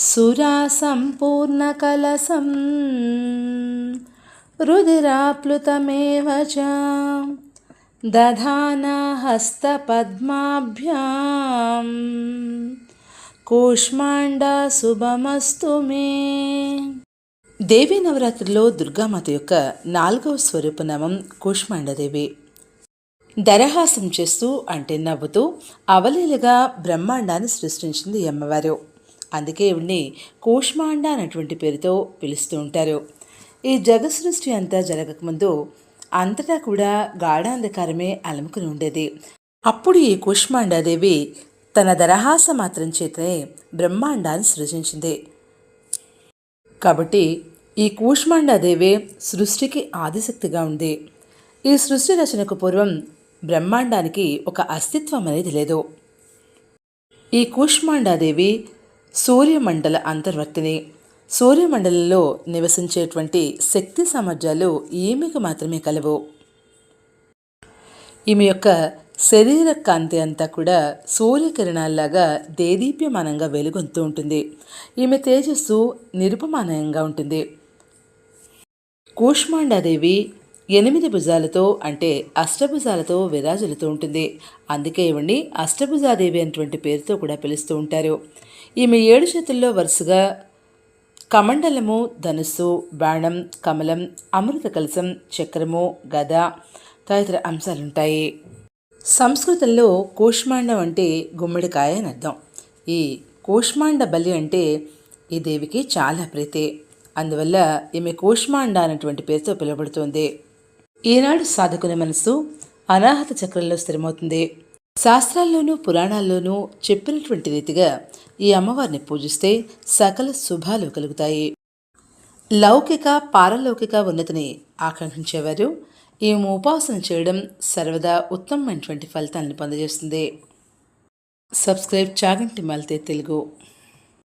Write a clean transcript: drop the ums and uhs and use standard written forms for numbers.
సురాసంపూర్ణకలశం రుధిరాప్లుతమేవ చ దధానా హస్తపద్మాభ్యాం కూష్మాండా శుభమస్తు మే. దేవీ నవరాత్రిలో దుర్గామాత యొక్క 4వ స్వరూపనామం కూష్మాండదేవి. దరహాసం చేస్తూ అంటే నవ్వుతూ అవలీలగా బ్రహ్మాండాన్ని సృష్టించింది ఈ అమ్మవారు. అందుకే ఇవిడ్ని కూష్మాండ అనేటువంటి పేరుతో పిలుస్తూ ఉంటారు. ఈ జగత్ సృష్టి అంతా జరగకముందు అంతటా కూడా గాఢాంధకారమే అలముకుని ఉండేది. అప్పుడు ఈ కూష్మాండాదేవి తన దరహాస మాత్రం చేతనే బ్రహ్మాండాన్ని సృజించింది. కాబట్టి ఈ కూష్మాండాదేవి సృష్టికి ఆదిశక్తిగా ఉంది. ఈ సృష్టి రచనకు పూర్వం బ్రహ్మాండానికి ఒక అస్తిత్వం అనేది లేదు. ఈ కూష్మాండాదేవి సూర్యమండల అంతర్వర్తిని. సూర్యమండలంలో నివసించేటువంటి శక్తి సామర్థ్యాలు ఈమెకు మాత్రమే కలవు. ఈమె యొక్క శరీర కాంతి అంతా కూడా సూర్యకిరణాల్లాగా దేదీప్యమానంగా వెలుగొంతూ ఉంటుంది. ఈమె తేజస్సు నిరుపమానంగా ఉంటుంది. కూష్మాండాదేవి 8 భుజాలతో అంటే అష్టభుజాలతో విరాజులుతూ ఉంటుంది. అందుకే ఇవన్నీ అష్టభుజాదేవి అనేటువంటి పేరుతో కూడా పిలుస్తూ ఉంటారు. ఈమె 7 చేతుల్లో వరుసగా కమండలము, ధనుస్సు, బాణం, కమలం, అమృత కలశం, చక్రము, గద తదితర అంశాలుంటాయి. సంస్కృతంలో కూష్మాండం అంటే గుమ్మడికాయ అని అర్థం. ఈ కూష్మాండ బలి అంటే ఈ దేవికి చాలా ప్రీతి. అందువల్ల ఈమె కూష్మాండ అనేటువంటి పేరుతో పిలువబడుతుంది. ఈనాడు సాధకుని మనసు అనాహత చక్రంలో స్థిరమవుతుంది. శాస్త్రాల్లోనూ పురాణాల్లోనూ చెప్పినటువంటి రీతిగా ఈ అమ్మవారిని పూజిస్తే సకల శుభాలు కలుగుతాయి. లౌకిక పారలౌకిక ఉన్నతిని ఆకాంక్షించేవారు ఈ ఉపాసన చేయడం సర్వదా ఉత్తమమైనటువంటి ఫలితాలను పొందజేస్తుంది. సబ్స్క్రైబ్ చాగంటి మల్తే తెలుగు.